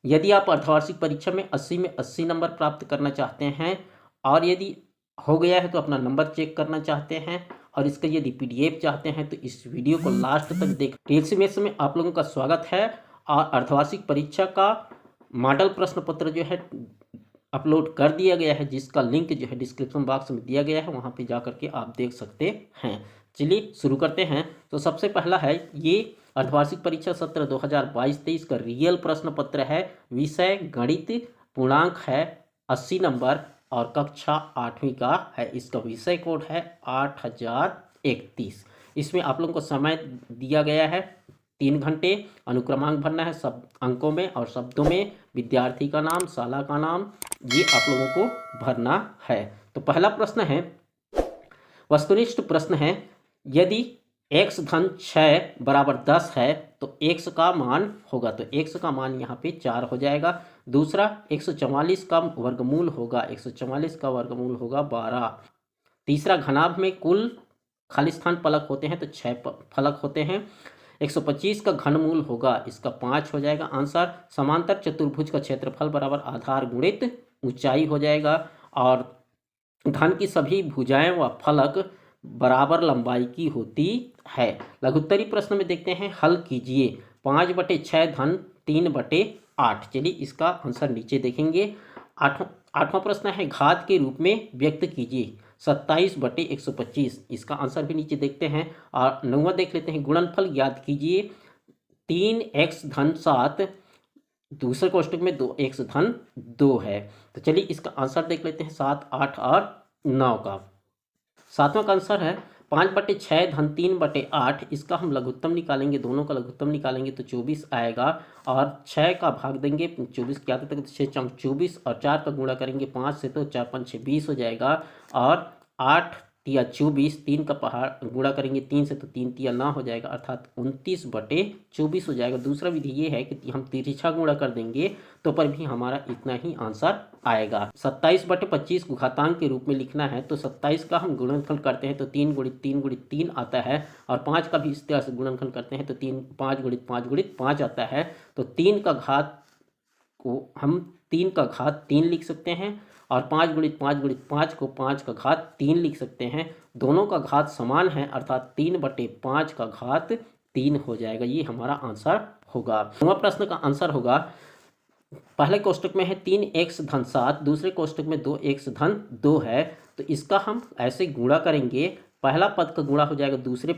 यदि आप अर्धवार्षिक परीक्षा में 80 में 80 नंबर प्राप्त करना चाहते हैं और यदि हो गया है तो अपना नंबर चेक करना चाहते हैं और इसका यदि PDF चाहते हैं तो इस वीडियो को लास्ट तक देख। टेल्स में आप लोगों का स्वागत है और अर्धवार्षिक परीक्षा का मॉडल प्रश्न पत्र जो है अपलोड कर दिया गया है, जिसका लिंक जो है डिस्क्रिप्शन बॉक्स में दिया गया है, वहाँ पे जा करके आप देख सकते हैं। चलिए शुरू करते हैं। तो सबसे पहला है ये अर्धवार्षिक परीक्षा सत्र 2022-23 का रियल प्रश्न पत्र है। विषय गणित, पूर्णांक है 80 नंबर और कक्षा 8वीं का है। इसका विषय कोड है 8031। इसमें आप लोगों को समय दिया गया है 3 घंटे। अनुक्रमांक भरना है सब अंकों में और शब्दों में। विद्यार्थी का नाम, शाला का नाम, ये आप लोगों को भरना है। तो पहला प्रश्न है, वस्तुनिष्ठ प्रश्न है, यदि x धन 6 बराबर 10 है तो x का मान होगा, तो x का मान यहाँ पे 4 हो जाएगा। दूसरा 144 का वर्गमूल होगा, 144 का वर्गमूल होगा 12। तीसरा घनाभ में कुल खाली स्थान फलक होते हैं तो 6 फलक होते हैं। 125 का घनमूल होगा, इसका 5 हो जाएगा आंसर। समांतर चतुर्भुज का क्षेत्रफल बराबर आधार गुणित ऊंचाई हो जाएगा। और घन की सभी भुजाएं व फलक बराबर लंबाई की होती है। लघुत्तरी प्रश्न में देखते हैं, हल कीजिए। 5/6 धन 3/8। चलिए इसका आंसर नीचे देखेंगे। आठवां प्रश्न है, घात के रूप में व्यक्त कीजिए। 27/125। इसका आंसर भी नीचे देखते हैं। और 9वां देख लेते हैं, गुणनफल ज्ञात कीजिए। 3x धन 7, दूसरे कोष्टक में 2x धन 2 है। तो चलिए इसका आंसर देख लेते हैं 7, 8 और 9 का। 7वां का आंसर है 5/6 धन 3/8। इसका हम लघुत्तम निकालेंगे, दोनों का लघुत्तम निकालेंगे तो 24 आएगा। और 6 का भाग देंगे, 24 क्या आता है, 6 24 और 4 का गुणा करेंगे 5 से तो 4 5 6 20 हो जाएगा। और 8 या 24, 3 का पहाड़ गुणा करेंगे 3 से तो 3 तिया 9 हो जाएगा, अर्थात 29/24 हो जाएगा। दूसरा विधि ये है कि हम तिरछा गुणा कर देंगे तो पर भी हमारा इतना ही आंसर आएगा। 27/25 को घातांक के रूप में लिखना है तो 27 का हम गुणनफल करते हैं तो 3 गुणित 3 गुणित 3 आता है। और 5 का भी इस तरह से गुणनफल करते हैं तो 5 गुणित 5 गुणित 5 आता है। तो 3 का घात को हम 3 का घात 3 लिख सकते हैं और 5 गुणित 5 गुणित 5 को 5 का घात 3 लिख सकते हैं। दोनों का घात समान है, अर्थात 3/5 का घात 3 हो जाएगा। ये हमारा आंसर होगा। 9वां प्रश्न का आंसर होगा, पहले कोष्टक में है 3x धन 7, दूसरे कोष्टक में 2x धन 2 है। तो इसका हम ऐसे गुणा करेंगे, पहला पद का गुणा हो जाएगा दूसरे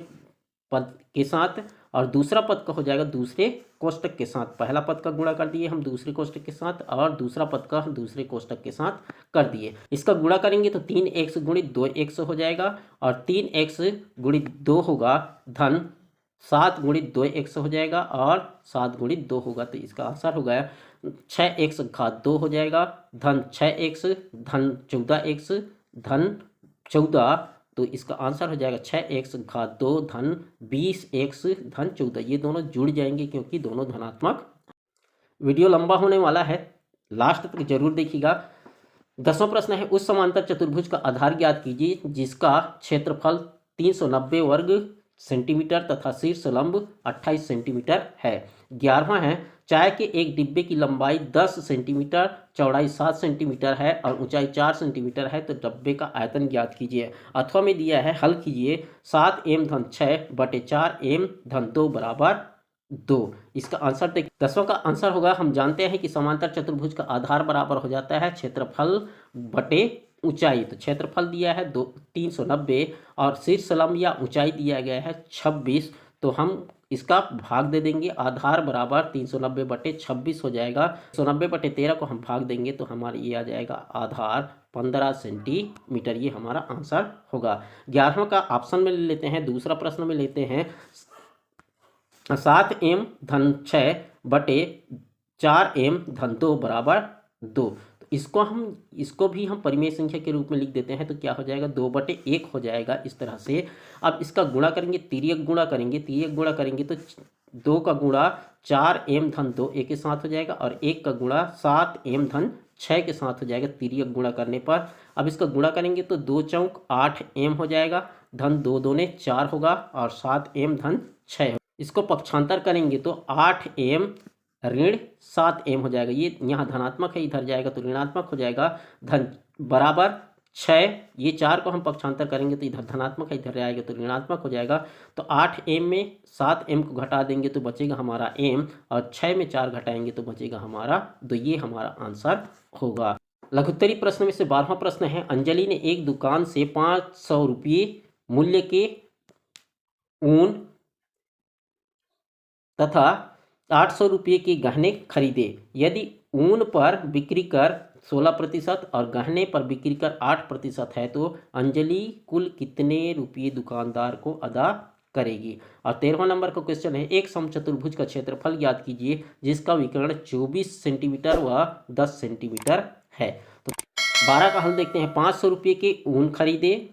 पद के साथ और दूसरा पद का हो जाएगा दूसरे कोष्टक के साथ। पहला पद का गुणा कर दिए हम दूसरे कोष्टक के साथ और दूसरा पद का हम दूसरे कोष्टक के साथ कर दिए। इसका गुणा करेंगे तो 3x गुणित 2x हो जाएगा और 3x गुणित 2 होगा धन 7 गुणित 2x हो जाएगा और 7 गुणित 2 होगा। तो इसका आंसर हो गया 6x घात 2 हो जाएगा धन 6x धन 14x धन 14। तो इसका आंसर हो जाएगा 6x घात 2 धन 20x धन 14। ये दोनों जुड़ जाएंगे क्योंकि दोनों धनात्मक। वीडियो लंबा होने वाला है, लास्ट तक जरूर देखिएगा। 10वां प्रश्न है, उस समांतर चतुर्भुज का आधार ज्ञात कीजिए जिसका क्षेत्रफल 390 वर्ग सेंटीमीटर तथा शीर्ष लंब 28 सेंटीमीटर है। 11वां है, चाय के एक डिब्बे की लंबाई 10 सेंटीमीटर, चौड़ाई 7 सेंटीमीटर है और ऊंचाई 4 सेंटीमीटर है, तो डब्बे का आयतन ज्ञात कीजिए। अथवा में दिया है, हल कीजिए। 7m धन 6/4m धन 2 बराबर 2। इसका आंसर देख। 10वां का आंसर होगा, हम जानते हैं कि समांतर चतुर्भुज का आधार बराबर हो जाता है क्षेत्रफल बटे ऊंचाई। तो क्षेत्रफल दिया है 390 और शीर्ष लंब या ऊंचाई दिया गया है 26। तो हम इसका भाग दे देंगे, आधार बराबर 390/26 हो जाएगा। 190/13 को हम भाग देंगे तो हमारा ये आ जाएगा आधार 15 सेंटीमीटर। ये हमारा आंसर होगा। 11वां का ऑप्शन में ले लेते हैं। दूसरा प्रश्न में लेते हैं, 7m धन 6/4m धन 2 बराबर 2। इसको भी हम परिमेय संख्या के रूप में लिख देते हैं तो क्या हो जाएगा 2/1 हो जाएगा इस तरह से। अब इसका गुणा करेंगे, तिर्यक गुणा करेंगे, तिर्यक गुणा करेंगे तो 2 का गुणा 4m धन 2 एक के साथ हो जाएगा और 1 का गुणा 7m धन 6 के साथ हो जाएगा तिर्यक गुणा करने पर। अब इसका गुणा करेंगे तो 2 चौक 8m हो जाएगा धन 2 दूने 4 होगा और 7m धन 6। इसको पक्षांतर करेंगे तो 8m ऋण 7m हो जाएगा। ये यहाँ धनात्मक है, इधर जाएगा तो ऋणात्मक हो जाएगा। धन बराबर 6, ये 4 को हम पक्षांतर करेंगे तो इधर धनात्मक है, इधर आएगा तो ऋणात्मक हो जाएगा। तो 8m में 7m को घटा देंगे तो बचेगा हमारा m, और 6 में 4 घटाएंगे तो बचेगा हमारा 2। ये हमारा आंसर होगा। लघुत्तरी प्रश्न में से 12वां प्रश्न है, अंजलि ने एक दुकान से 500 रुपये मूल्य के ऊन तथा 800 रुपये के गहने खरीदे। यदि ऊन पर बिक्री कर 16% और गहने पर बिक्री कर 8% है तो अंजलि कुल कितने रुपये दुकानदार को अदा करेगी। और 13वां नंबर का क्वेश्चन है, एक समचतुर्भुज का क्षेत्रफल ज्ञात कीजिए जिसका विकर्ण 24 सेंटीमीटर व 10 सेंटीमीटर है। तो 12 का हल देखते हैं। 500 रुपये के ऊन खरीदे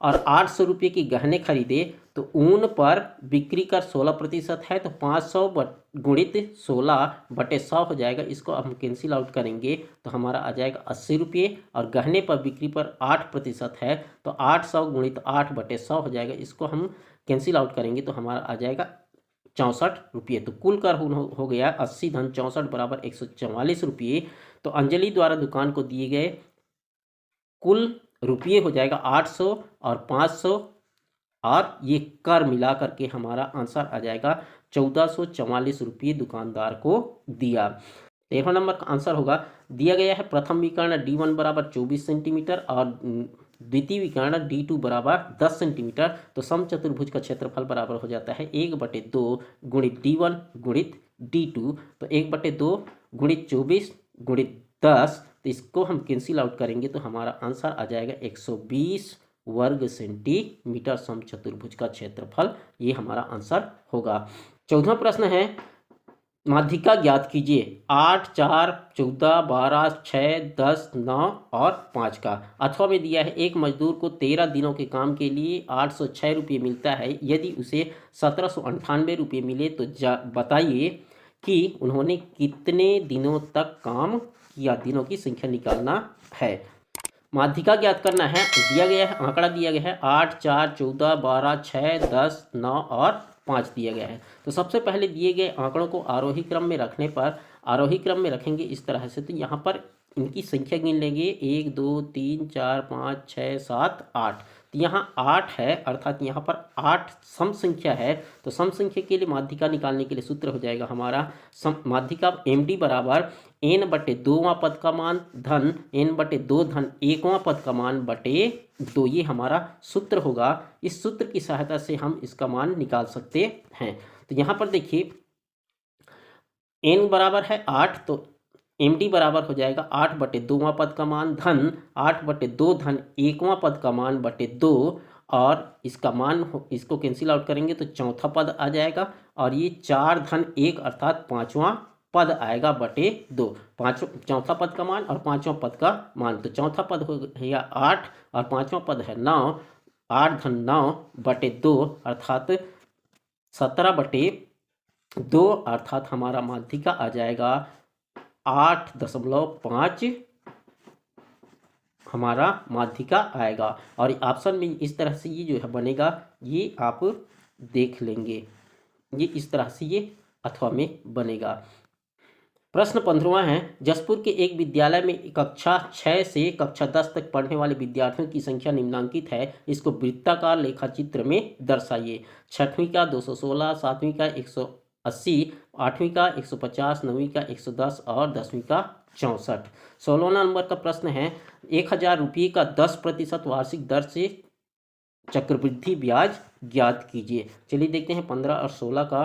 और 800 रुपये की गहने खरीदे तो ऊन पर बिक्री कर 16% है तो 500 गुणित 16/100 हो जाएगा। इसको हम कैंसिल आउट करेंगे तो हमारा आ जाएगा 80 रुपये, और गहने पर बिक्री पर 8% है तो 800 गुणित 8/100 हो जाएगा। इसको हम कैंसिल आउट करेंगे तो हमारा आ जाएगा 64 रुपये। तो कुल कर हो गया 80 धन 64 बराबर 144 रुपये। तो अंजलि द्वारा दुकान को दिए गए कुल रुपये हो जाएगा 800 और 500, और ये कर मिला करके हमारा आंसर आ जाएगा 1444 रुपये दुकानदार को दिया। 13वां नंबर का आंसर होगा, दिया गया है प्रथम विकर्ण D1 बराबर 24 सेंटीमीटर और द्वितीय विकर्ण D2 बराबर 10 सेंटीमीटर। तो समचतुर्भुज का क्षेत्रफल बराबर हो जाता है 1/2 गुणित D1 गुणित D2। तो 1/2 गुणित 24 गुणित 10, तो इसको हम कैंसिल आउट करेंगे तो हमारा आंसर आ जाएगा 120 वर्ग सेंटीमीटर समचतुर्भुज का क्षेत्रफल। ये हमारा आंसर होगा। 14वां प्रश्न है, माध्यिका ज्ञात कीजिए 8, 4, 14, 12, 6, 10, 9 और 5 का। अथवा में दिया है एक मजदूर को 13 दिनों के काम के लिए 806 रुपये मिलता है। यदि उसे 1798 रुपये मिले तो बताइए कि उन्होंने कितने दिनों तक काम किया। दिनों की संख्या निकालना है। माध्यिका ज्ञात करना है। दिया गया है, आंकड़ा दिया गया है 8, 4, 14, 12, 6, 10, 9 और 5 दिया गया है। तो सबसे पहले दिए गए आंकड़ों को आरोही क्रम में रखने पर, आरोही क्रम में रखेंगे इस तरह से, तो यहाँ पर इनकी संख्या गिन लेंगे 1, 2, 3, 4, 5, 6, 7, 8। तो यहाँ 8 है, अर्थात यहाँ पर 8 सम संख्या है। तो सम संख्या के लिए माध्यिका निकालने के लिए सूत्र हो जाएगा हमारा माध्यिका MD बराबर n/2वां पद का मान धन n/2 धन 1वां पद का मान बटे 2। ये हमारा सूत्र होगा। इस सूत्र की सहायता से हम इसका मान निकाल सकते हैं। तो यहाँ पर देखिए n बराबर है 8, तो MD बराबर हो जाएगा 8/2वां पद का मान धन 8/2 धन 1वां पद का मान बटे 2, और इसका मान इसको कैंसिल आउट करेंगे तो चौथा पद आ जाएगा, और ये 4 धन 1 अर्थात 5वां पद आएगा बटे 2। चौथा पद का मान और 5वां पद का मान, तो चौथा पद हो गया 8 और 5वां पद है 9। 8 धन 9 बटे 2 अर्थात 17/2, अर्थात हमारा माध्यिका आ जाएगा 8.5 हमारा माध्यिका आएगा। और ऑप्शन में इस तरह से ये जो है बनेगा, ये आप देख लेंगे, ये इस तरह से ये अथवा में बनेगा। प्रश्न 15वां है, जसपुर के एक विद्यालय में कक्षा 6 से कक्षा 10 तक पढ़ने वाले विद्यार्थियों की संख्या निम्नांकित है। इसको वृत्ताकार रेखाचित्र में दर्शाइए। 6वीं का 216, 7वीं का 180, 8वीं का 150, 9वीं का 110 और 10वीं का 64। 16वां नंबर का प्रश्न है, 1000 रुपये का 10% वार्षिक दर से चक्रवृद्धि ब्याज ज्ञात कीजिए। चलिए देखते हैं 15 और 16 का।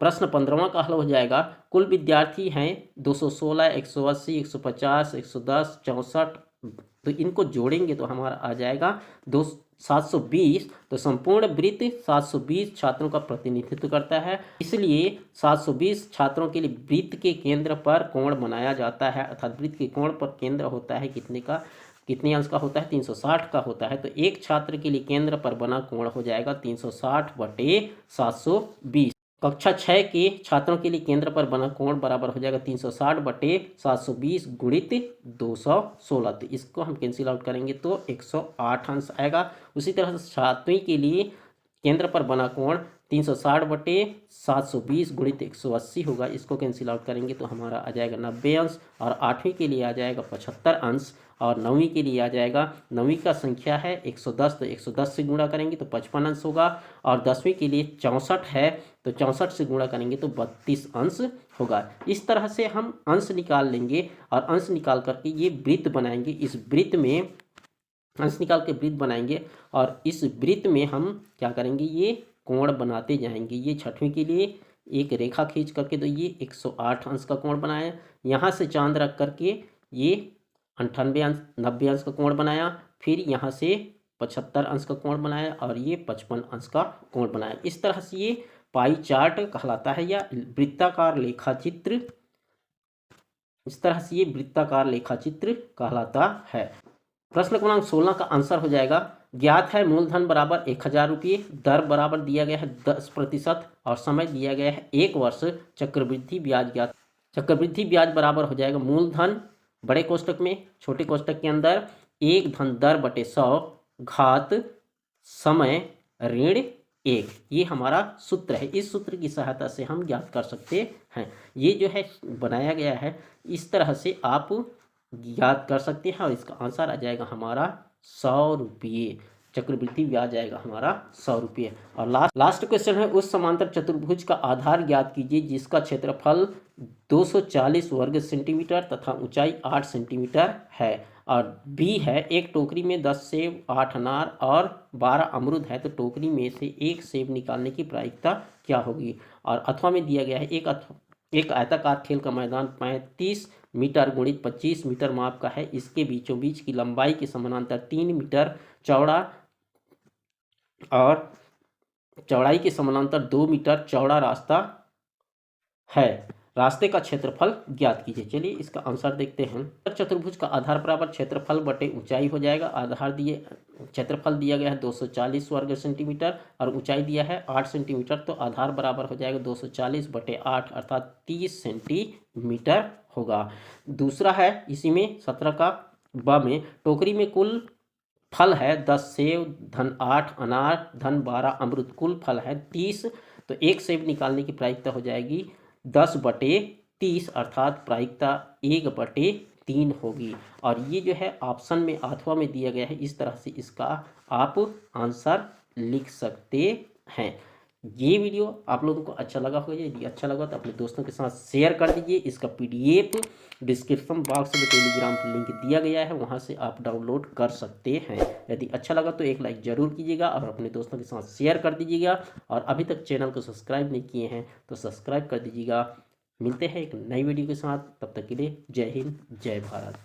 प्रश्न 15वां का हल हो जाएगा। कुल विद्यार्थी हैं 216, 180, 150, 110, 64। तो इनको जोड़ेंगे तो हमारा आ जाएगा 720। तो संपूर्ण वृत्त 720 छात्रों का प्रतिनिधित्व करता है, इसलिए 720 छात्रों के लिए वृत्त के केंद्र पर कोण बनाया जाता है। अर्थात वृत्त के कोण पर केंद्र होता है कितने का, कितने अंश का होता है, 360 का होता है। तो एक छात्र के लिए केंद्र पर बना कोण हो जाएगा 360/720। कक्षा 6 के छात्रों के लिए केंद्र पर बना कोण बराबर हो जाएगा 360/720 गुणित 216। तो इसको हम कैंसिल आउट करेंगे तो 108 अंश आएगा। उसी तरह से 7वीं के लिए केंद्र पर बना कोण 360/720 गुणित 180 होगा। इसको कैंसिल आउट करेंगे तो हमारा आ जाएगा 90 अंश, और 8वीं के लिए आ जाएगा 75 अंश, और 9वीं के लिए आ जाएगा, 9वीं का संख्या है 110, तो 110 से गुणा करेंगे तो 55 अंश होगा, और 10वीं के लिए 64 है तो 64 से गुणा करेंगे तो 32 अंश होगा। इस तरह से हम अंश निकाल लेंगे, और अंश निकाल करके ये वृत्त बनाएंगे। इस वृत्त में अंश निकाल के वृत्त बनाएंगे, और इस वृत्त में हम क्या करेंगे, ये कोण बनाते जाएंगे। ये 6वीं के लिए एक रेखा खींच करके तो ये 108 अंश का कोण बनाया, यहाँ से चांद रख करके ये 98 अंश 90 अंश का कोण बनाया, फिर यहाँ से 75 अंश का कोण बनाया, और ये 55 अंश का कोण बनाया। इस तरह से ये पाई चार्ट कहलाता है, या वृत्ताकार लेखाचित्र। इस तरह से ये वृत्ताकार लेखाचित्र कहलाता है। प्रश्न क्रमांक 16 का आंसर हो जाएगा, ज्ञात है मूलधन बराबर 1000 रुपये, दर बराबर दिया गया है 10% और समय दिया गया है 1 वर्ष। चक्रवृद्धि ब्याज ज्ञात। चक्रवृद्धि ब्याज बराबर हो जाएगा मूलधन बड़े कोष्टक में, छोटे कोष्टक के अंदर 1 धन दर बटे 100 घात समय ऋण 1। ये हमारा सूत्र है। इस सूत्र की सहायता से हम ज्ञात कर सकते हैं। ये जो है बनाया गया है, इस तरह से आप ज्ञात कर सकते हैं, और इसका आंसर आ जाएगा हमारा 100 रुपये। चक्रवृद्धि ब्याज आएगा हमारा 100 रुपये। और लास्ट क्वेश्चन है, उस समांतर चतुर्भुज का आधार ज्ञात कीजिए जिसका क्षेत्रफल 240 वर्ग सेंटीमीटर तथा ऊंचाई 8 सेंटीमीटर है। और बी है, एक टोकरी में 10 सेब, 8 अनार और 12 अमरूद है, तो टोकरी में से एक सेब निकालने की प्रायिकता क्या होगी। और अथवा में दिया गया है, एक आयताकार खेल का मैदान 35 मीटर गुणित 25 मीटर माप का है। इसके बीचों बीच की लंबाई के समानांतर 3 मीटर चौड़ा और चौड़ाई के समानांतर 2 मीटर चौड़ा रास्ता है। रास्ते का क्षेत्रफल ज्ञात कीजिए। चलिए इसका आंसर देखते हैं। चतुर्भुज का आधार बराबर क्षेत्रफल बटे ऊंचाई हो जाएगा। आधार दिए, क्षेत्रफल दिया गया है 240 वर्ग सेंटीमीटर और ऊंचाई दिया है 8 सेंटीमीटर, तो आधार बराबर हो जाएगा 240/8 अर्थात 30 सेंटीमीटर होगा। दूसरा है इसी में 17 का ब में, टोकरी में कुल फल है 10 सेब धन 8 अनार धन 12 अमरूद, कुल फल है 30, तो एक सेब निकालने की प्रायिकता हो जाएगी 10/30 अर्थात प्रायिकता 1/3 होगी। और ये जो है ऑप्शन में अथवा में दिया गया है, इस तरह से इसका आप आंसर लिख सकते हैं। ये वीडियो आप लोगों को अच्छा लगा होगा। यदि अच्छा लगा तो अपने दोस्तों के साथ शेयर कर दीजिए। इसका PDF डिस्क्रिप्शन बॉक्स में टेलीग्राम पर लिंक दिया गया है, वहां से आप डाउनलोड कर सकते हैं। यदि अच्छा लगा तो एक लाइक ज़रूर कीजिएगा और अपने दोस्तों के साथ शेयर कर दीजिएगा। और अभी तक चैनल को सब्सक्राइब नहीं किए हैं तो सब्सक्राइब कर दीजिएगा। मिलते हैं एक नई वीडियो के साथ, तब तक के लिए जय हिंद जय भारत।